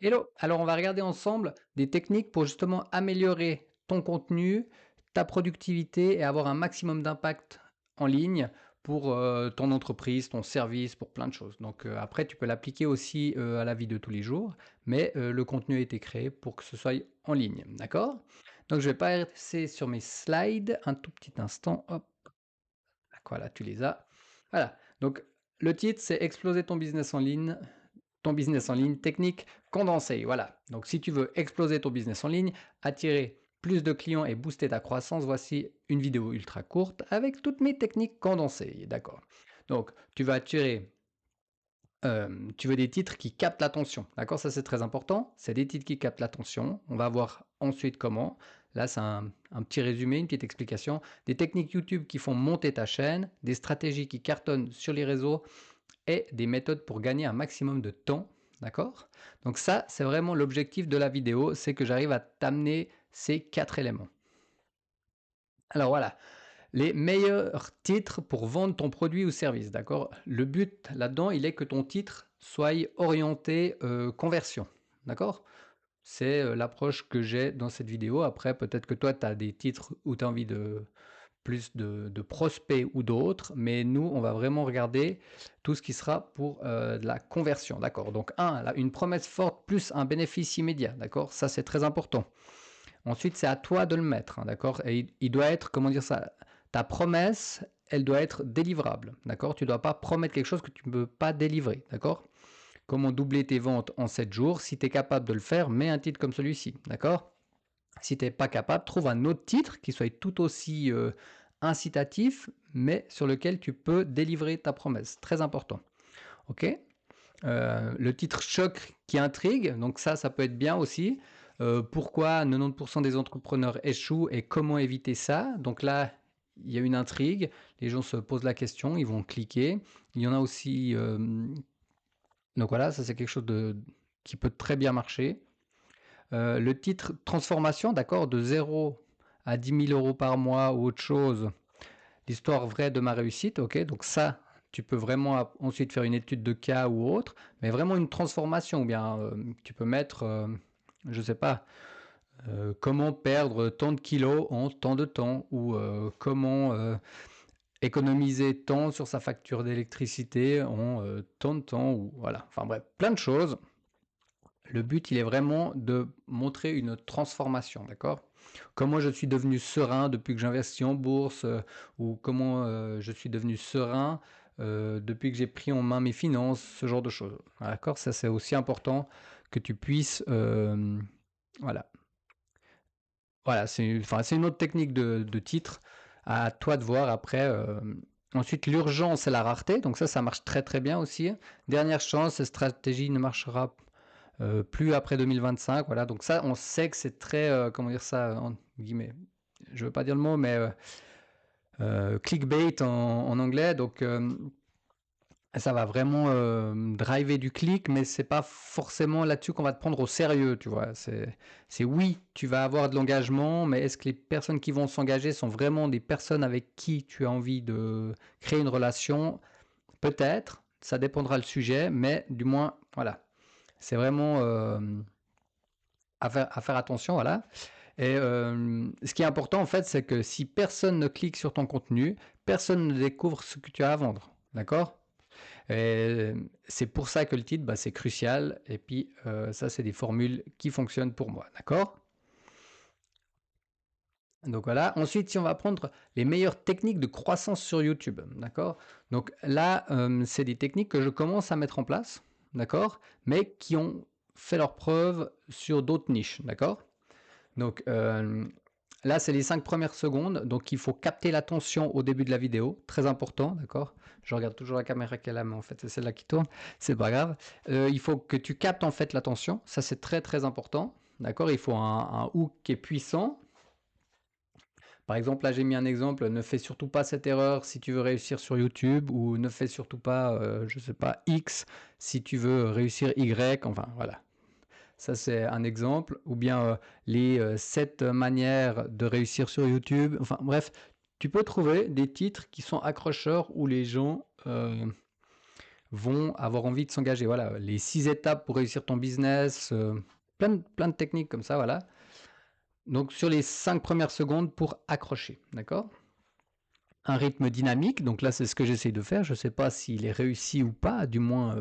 Hello, alors on va regarder ensemble des techniques pour justement améliorer ton contenu, ta productivité et avoir un maximum d'impact en ligne pour ton entreprise, ton service, pour plein de choses. Donc après, tu peux l'appliquer aussi à la vie de tous les jours, mais le contenu a été créé pour que ce soit en ligne, d'accord? Donc je vais passer sur mes slides un tout petit instant. Hop, voilà, tu les as. Voilà, donc le titre c'est Exploser ton business en ligne, technique condensée. Voilà. Donc, si tu veux exploser ton business en ligne, attirer plus de clients et booster ta croissance, voici une vidéo ultra courte avec toutes mes techniques condensées. D'accord. Donc, tu veux des titres qui captent l'attention. D'accord. Ça, c'est très important. C'est des titres qui captent l'attention. On va voir ensuite comment. Là, c'est un petit résumé, une petite explication. Des techniques YouTube qui font monter ta chaîne, des stratégies qui cartonnent sur les réseaux et des méthodes pour gagner un maximum de temps. D'accord? Donc ça, c'est vraiment l'objectif de la vidéo, c'est que j'arrive à t'amener ces 4 éléments. Alors voilà, les meilleurs titres pour vendre ton produit ou service, d'accord? Le but là-dedans, il est que ton titre soit orienté conversion, d'accord? C'est l'approche que j'ai dans cette vidéo. Après, peut-être que toi, tu as des titres où tu as envie de plus de prospects ou d'autres, mais nous, on va vraiment regarder tout ce qui sera pour de la conversion, d'accord? Donc, une promesse forte plus un bénéfice immédiat, d'accord? Ça, c'est très important. Ensuite, c'est à toi de le mettre, hein, d'accord? Et il doit être, comment dire ça, ta promesse, elle doit être délivrable, d'accord? Tu ne dois pas promettre quelque chose que tu ne peux pas délivrer, d'accord? Comment doubler tes ventes en 7 jours? Si tu es capable de le faire, mets un titre comme celui-ci, d'accord? Si tu n'es pas capable, trouve un autre titre qui soit tout aussi incitatif, mais sur lequel tu peux délivrer ta promesse. Très important. Ok. Le titre choc qui intrigue, donc ça peut être bien aussi. Pourquoi 90% des entrepreneurs échouent et comment éviter ça? Donc là, il y a une intrigue, les gens se posent la question, ils vont cliquer. Il y en a aussi, donc voilà, ça c'est quelque chose qui peut très bien marcher. Le titre transformation, d'accord, de 0 à 10 000 € par mois ou autre chose, l'histoire vraie de ma réussite, ok, donc ça, tu peux vraiment ensuite faire une étude de cas ou autre, mais vraiment une transformation, ou bien tu peux mettre, je sais pas, comment perdre tant de kilos en tant de temps, ou comment économiser tant sur sa facture d'électricité en tant de temps, ou voilà, enfin bref, plein de choses. Le but, il est vraiment de montrer une transformation, d'accord? Comment je suis devenu serein depuis que j'investis en bourse, ou comment je suis devenu serein depuis que j'ai pris en main mes finances, ce genre de choses. D'accord? Ça, c'est aussi important que tu puisses, voilà. Voilà, c'est une autre technique de titre. À toi de voir après. Ensuite, l'urgence et la rareté. Donc ça marche très très bien aussi. Dernière chance, cette stratégie ne marchera plus après 2025. Voilà, donc ça, on sait que c'est très, comment dire ça, en guillemets, je veux pas dire le mot, mais clickbait en anglais. Donc ça va vraiment driver du clic, mais c'est pas forcément là-dessus qu'on va te prendre au sérieux, tu vois. C'est oui, tu vas avoir de l'engagement, mais est-ce que les personnes qui vont s'engager sont vraiment des personnes avec qui tu as envie de créer une relation? Peut-être, ça dépendra le sujet, mais du moins, voilà. C'est vraiment à faire attention, voilà. Et ce qui est important, en fait, c'est que si personne ne clique sur ton contenu, personne ne découvre ce que tu as à vendre. D'accord? Et c'est pour ça que le titre, bah, c'est crucial. Et puis, ça, c'est des formules qui fonctionnent pour moi. D'accord? Donc voilà. Ensuite, si on va prendre les meilleures techniques de croissance sur YouTube. D'accord? Donc là, c'est des techniques que je commence à mettre en place. D'accord? Mais qui ont fait leurs preuves sur d'autres niches. D'accord? Donc là, c'est les 5 premières secondes. Donc il faut capter l'attention au début de la vidéo. Très important, d'accord? Je regarde toujours la caméra qu'elle a, mais en fait, c'est celle-là qui tourne. C'est pas grave. Il faut que tu captes en fait l'attention. Ça, c'est très très important. D'accord? Il faut un hook qui est puissant. Par exemple, là, j'ai mis un exemple. Ne fais surtout pas cette erreur si tu veux réussir sur YouTube, ou ne fais surtout pas, je sais pas, X si tu veux réussir Y. Enfin, voilà. Ça, c'est un exemple. Ou bien les 7 manières de réussir sur YouTube. Enfin, bref, tu peux trouver des titres qui sont accrocheurs où les gens vont avoir envie de s'engager. Voilà, les 6 étapes pour réussir ton business, plein de techniques comme ça, voilà. Donc sur les 5 premières secondes pour accrocher, d'accord? Un rythme dynamique, donc là c'est ce que j'essaie de faire. Je ne sais pas s'il est réussi ou pas, du moins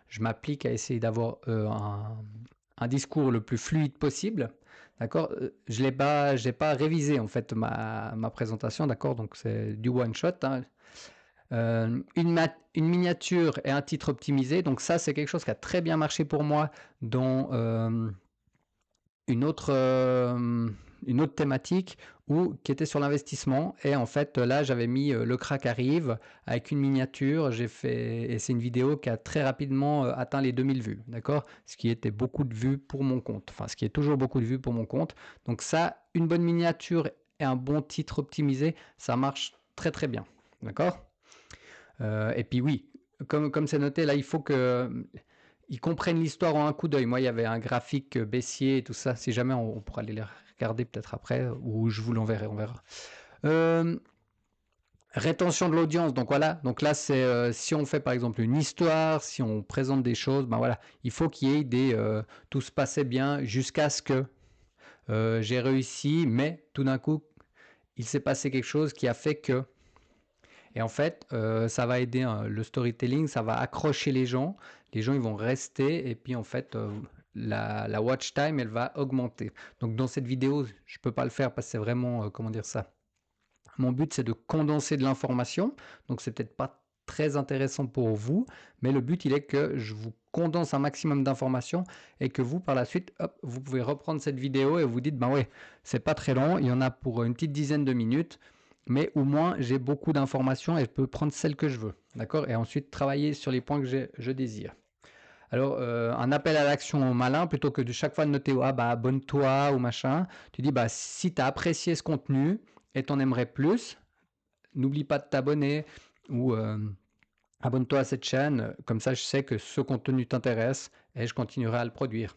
je m'applique à essayer d'avoir un discours le plus fluide possible. D'accord? Je l'ai pas révisé en fait ma présentation, d'accord? Donc c'est du one shot, hein. Une miniature et un titre optimisé, donc ça c'est quelque chose qui a très bien marché pour moi dans une autre, une autre thématique qui était sur l'investissement. Et en fait, là, j'avais mis le crack arrive avec une miniature. J'ai fait, et c'est une vidéo qui a très rapidement atteint les 2000 vues, d'accord? Ce qui était beaucoup de vues pour mon compte. Enfin, ce qui est toujours beaucoup de vues pour mon compte. Donc ça, une bonne miniature et un bon titre optimisé, ça marche très très bien, d'accord? Et puis oui, comme c'est noté, là, il faut que ils comprennent l'histoire en un coup d'œil. Moi, il y avait un graphique baissier et tout ça. Si jamais on pourra aller les regarder peut-être après, ou je vous l'enverrai, on verra. Rétention de l'audience, donc voilà. Donc là, c'est si on fait par exemple une histoire, si on présente des choses, ben voilà, il faut qu'il y ait des tout se passait bien jusqu'à ce que j'ai réussi, mais tout d'un coup, il s'est passé quelque chose qui a fait que. Et en fait, ça va aider le storytelling, ça va accrocher les gens ils vont rester, et puis en fait, la watch time, elle va augmenter. Donc dans cette vidéo, je peux pas le faire parce que c'est vraiment, comment dire ça, mon but c'est de condenser de l'information, donc c'est peut-être pas très intéressant pour vous, mais le but il est que je vous condense un maximum d'informations et que vous par la suite, hop, vous pouvez reprendre cette vidéo et vous dites, ben ouais, c'est pas très long, il y en a pour une petite dizaine de minutes, mais au moins j'ai beaucoup d'informations et je peux prendre celle que je veux, d'accord? Et ensuite travailler sur les points que je désire. Alors, un appel à l'action malin, plutôt que de chaque fois de noter ah bah abonne-toi ou machin, tu dis bah si tu as apprécié ce contenu et t'en aimerais plus, n'oublie pas de t'abonner ou abonne-toi à cette chaîne, comme ça je sais que ce contenu t'intéresse et je continuerai à le produire.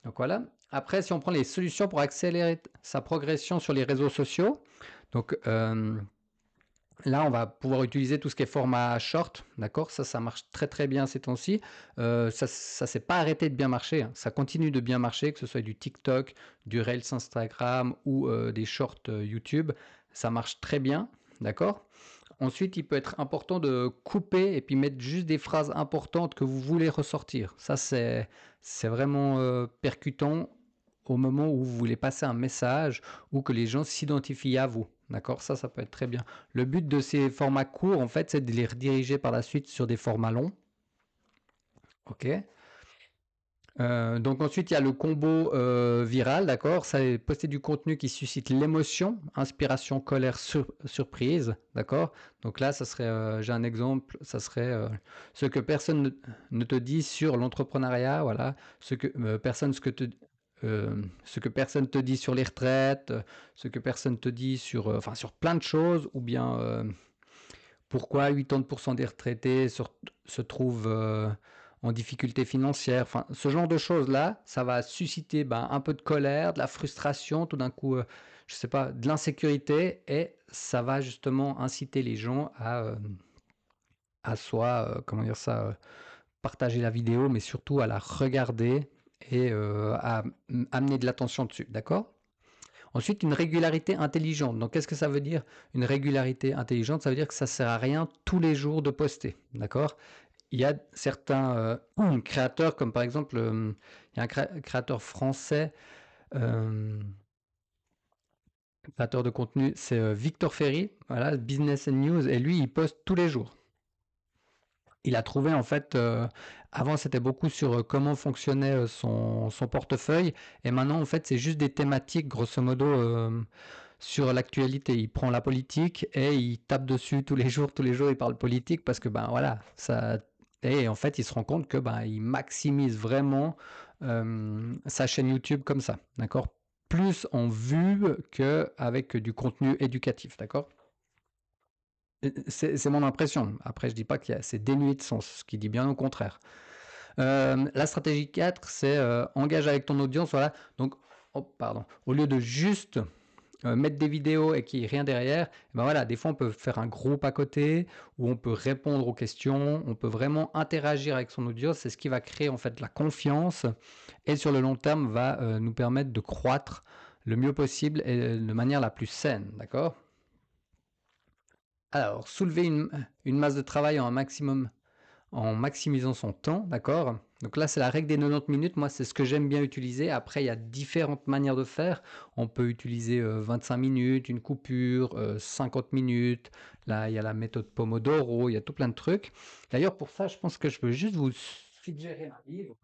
Donc voilà. Après, si on prend les solutions pour accélérer sa progression sur les réseaux sociaux, donc là, on va pouvoir utiliser tout ce qui est format short, d'accord? Ça marche très très bien ces temps-ci. Ça s'est pas arrêté de bien marcher, hein. Ça continue de bien marcher, que ce soit du TikTok, du Reels Instagram ou des shorts YouTube. Ça marche très bien, d'accord? Ensuite, il peut être important de couper et puis mettre juste des phrases importantes que vous voulez ressortir. Ça, c'est vraiment percutant au moment où vous voulez passer un message ou que les gens s'identifient à vous. D'accord? Ça peut être très bien. Le but de ces formats courts, en fait, c'est de les rediriger par la suite sur des formats longs. Ok? Donc ensuite, il y a le combo viral, d'accord? Ça est poster du contenu qui suscite l'émotion, inspiration, colère, surprise, d'accord? Donc là, ça serait, j'ai un exemple, ça serait ce que personne ne te dit sur l'entrepreneuriat, voilà, ce que ce que personne te dit sur les retraites, ce que personne te dit sur, enfin sur plein de choses, ou bien pourquoi 80% des retraités se trouvent en difficulté financière. Enfin, ce genre de choses-là, ça va susciter un peu de colère, de la frustration, tout d'un coup, je sais pas, de l'insécurité, et ça va justement inciter les gens à soit, comment dire ça, partager la vidéo, mais surtout à la regarder et à amener de l'attention dessus, d'accord? Ensuite, une régularité intelligente. Donc, qu'est-ce que ça veut dire une régularité intelligente? Ça veut dire que ça ne sert à rien tous les jours de poster, d'accord? Il y a certains créateurs, comme par exemple, il y a un créateur français, créateur de contenu, c'est Victor Ferry, voilà, Business and News, et lui, il poste tous les jours. Il a trouvé en fait, avant c'était beaucoup sur comment fonctionnait son portefeuille, et maintenant en fait c'est juste des thématiques grosso modo sur l'actualité. Il prend la politique et il tape dessus tous les jours il parle politique parce que ben voilà, ça, et en fait il se rend compte que ben il maximise vraiment sa chaîne YouTube comme ça, d'accord? Plus en vue qu'avec du contenu éducatif, d'accord? C'est mon impression. Après, je dis pas que c'est dénué de sens, ce qui dit bien au contraire. La stratégie 4, c'est engage avec ton audience. Voilà. Donc, oh, pardon. Au lieu de juste mettre des vidéos et qu'il n'y ait rien derrière, eh ben voilà, des fois on peut faire un groupe à côté où on peut répondre aux questions, on peut vraiment interagir avec son audience. C'est ce qui va créer en fait la confiance et sur le long terme va nous permettre de croître le mieux possible et de manière la plus saine, d'accord? Alors, soulever une masse de travail en un maximum en maximisant son temps, d'accord? Donc là, c'est la règle des 90 minutes. Moi, c'est ce que j'aime bien utiliser. Après, il y a différentes manières de faire. On peut utiliser 25 minutes, une coupure, 50 minutes. Là, il y a la méthode Pomodoro, il y a tout plein de trucs. D'ailleurs, pour ça, je pense que je peux juste vous suggérer un livre.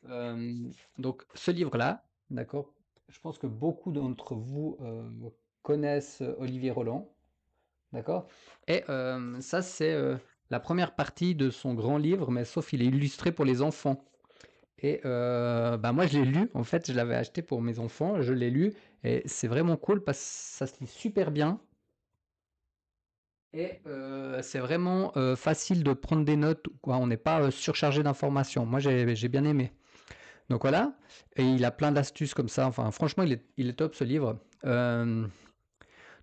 Euh, donc, ce livre-là, d'accord? Je pense que beaucoup d'entre vous connaissent Olivier Roland. D'accord? Et ça, c'est la première partie de son grand livre, mais sauf il est illustré pour les enfants. Et bah moi, je l'ai lu, en fait, je l'avais acheté pour mes enfants, je l'ai lu, et c'est vraiment cool parce que ça se lit super bien. Et c'est vraiment facile de prendre des notes, quoi. On n'est pas surchargé d'informations. Moi, j'ai bien aimé. Donc voilà, et il a plein d'astuces comme ça. Enfin, franchement, il est top ce livre.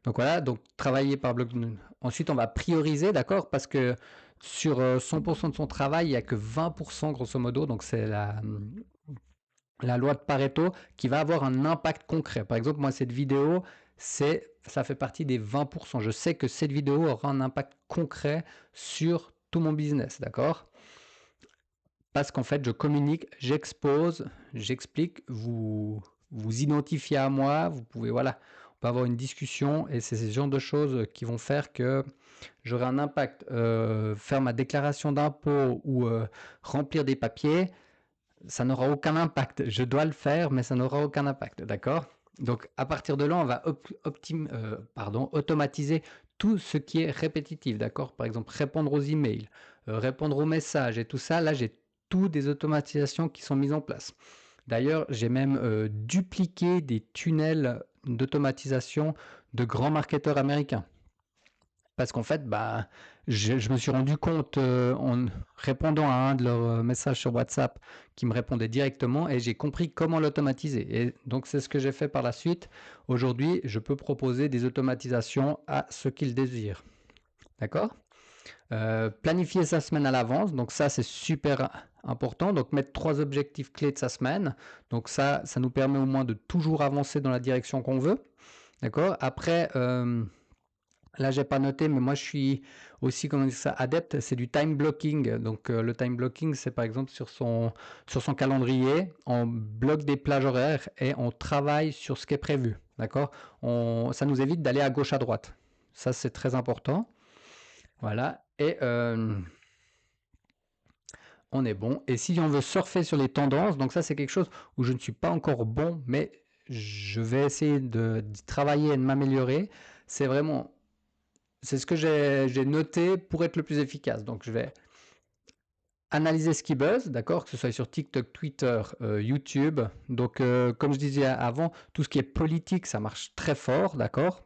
Donc voilà, donc travailler par bloc. Ensuite, on va prioriser, d'accord? Parce que sur 100% de son travail, il n'y a que 20%, grosso modo. Donc c'est la loi de Pareto qui va avoir un impact concret. Par exemple, moi, cette vidéo, ça fait partie des 20%. Je sais que cette vidéo aura un impact concret sur tout mon business, d'accord? Parce qu'en fait, je communique, j'expose, j'explique, vous identifiez à moi, vous pouvez, voilà, on peut avoir une discussion et c'est ce genre de choses qui vont faire que j'aurai un impact. Faire ma déclaration d'impôt ou remplir des papiers, ça n'aura aucun impact. Je dois le faire, mais ça n'aura aucun impact, d'accord? Donc à partir de là, on va automatiser tout ce qui est répétitif, d'accord? Par exemple, répondre aux emails, répondre aux messages et tout ça. Là, j'ai tout des automatisations qui sont mises en place. D'ailleurs, j'ai même dupliqué des tunnels d'automatisation de grands marketeurs américains. Parce qu'en fait, bah, je me suis rendu compte en répondant à un de leurs messages sur WhatsApp qui me répondait directement et j'ai compris comment l'automatiser. Et donc, c'est ce que j'ai fait par la suite. Aujourd'hui, je peux proposer des automatisations à ceux qui le désirent. D'accord? Planifier sa semaine à l'avance. Donc, ça, c'est super important. Donc, mettre 3 objectifs clés de sa semaine. Donc, ça nous permet au moins de toujours avancer dans la direction qu'on veut. D'accord? Après, là, j'ai pas noté, mais moi, je suis aussi, comment dire ça, adepte, c'est du time blocking. Donc, le time blocking, c'est par exemple sur son calendrier, on bloque des plages horaires et on travaille sur ce qui est prévu. D'accord? Ça nous évite d'aller à gauche, à droite. Ça, c'est très important. Voilà. Et on est bon. Et si on veut surfer sur les tendances, donc ça, c'est quelque chose où je ne suis pas encore bon, mais je vais essayer d'y travailler et de m'améliorer. C'est vraiment c'est ce que j'ai noté pour être le plus efficace. Donc, je vais analyser ce qui buzz, d'accord, que ce soit sur TikTok, Twitter, YouTube. Donc, comme je disais avant, tout ce qui est politique, ça marche très fort, d'accord.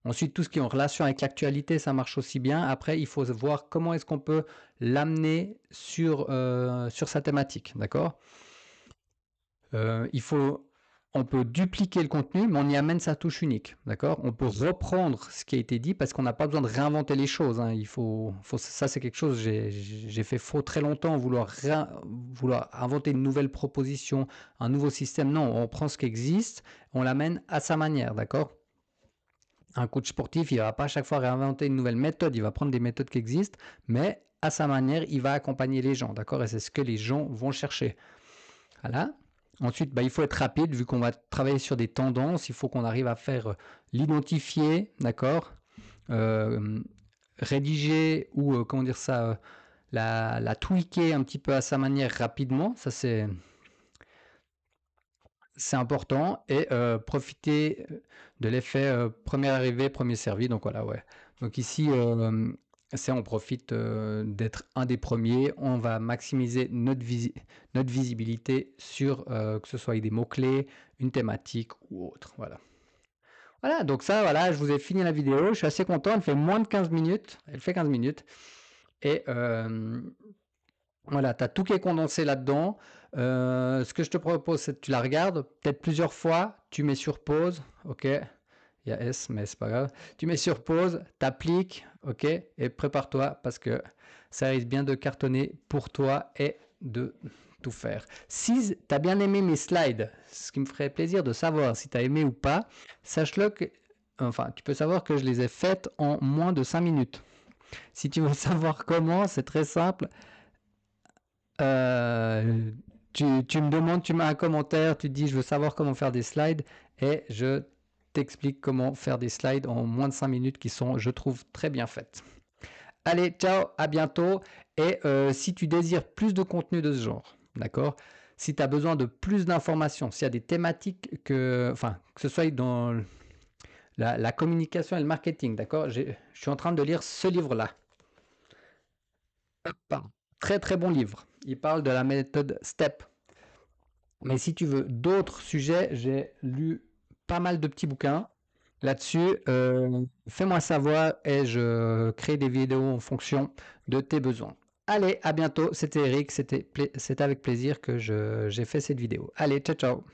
Ensuite, tout ce qui est en relation avec l'actualité, ça marche aussi bien. Après, il faut voir comment est-ce qu'on peut l'amener sur sa thématique, d'accord. Il faut, on peut dupliquer le contenu, mais on y amène sa touche unique, d'accord? On peut reprendre ce qui a été dit parce qu'on n'a pas besoin de réinventer les choses, hein. Ça c'est quelque chose, j'ai fait faux très longtemps, vouloir inventer une nouvelle proposition, un nouveau système. Non, on prend ce qui existe, on l'amène à sa manière, d'accord? Un coach sportif, il ne va pas à chaque fois réinventer une nouvelle méthode, il va prendre des méthodes qui existent, mais à sa manière, il va accompagner les gens, d'accord? Et c'est ce que les gens vont chercher. Voilà. Ensuite, bah, il faut être rapide vu qu'on va travailler sur des tendances. Il faut qu'on arrive à faire l'identifier, d'accord, euh, rédiger ou comment dire ça, la tweaker un petit peu à sa manière rapidement. Ça c'est important et profiter de l'effet premier arrivé, premier servi. Donc voilà, ouais. Donc ici, on profite d'être un des premiers. On va maximiser notre visibilité sur que ce soit avec des mots-clés, une thématique ou autre. Voilà. Voilà, donc ça, voilà, je vous ai fini la vidéo. Je suis assez content. Elle fait moins de 15 minutes. Elle fait 15 minutes. Et voilà, tu as tout qui est condensé là-dedans. Ce que je te propose, c'est que tu la regardes peut-être plusieurs fois, tu mets sur pause, ok. Il y a S, mais c'est pas grave. Tu mets sur pause, t'appliques, ok, et prépare-toi parce que ça risque bien de cartonner pour toi et de tout faire. Si tu as bien aimé mes slides, ce qui me ferait plaisir de savoir si tu as aimé ou pas, sache-le que, enfin, tu peux savoir que je les ai faites en moins de 5 minutes. Si tu veux savoir comment, c'est très simple. Tu me demandes, tu mets un commentaire, tu te dis je veux savoir comment faire des slides et je t'explique comment faire des slides en moins de 5 minutes qui sont, je trouve, très bien faites. Allez, ciao, à bientôt. Et si tu désires plus de contenu de ce genre, d'accord, si tu as besoin de plus d'informations, s'il y a des thématiques que ce soit dans la communication et le marketing, d'accord, je suis en train de lire ce livre-là. Très très bon livre. Il parle de la méthode STEP. Mais si tu veux d'autres sujets, j'ai lu pas mal de petits bouquins là-dessus. Fais-moi savoir et je crée des vidéos en fonction de tes besoins. Allez, à bientôt. C'était Eric. C'était avec plaisir que j'ai fait cette vidéo. Allez, ciao ciao.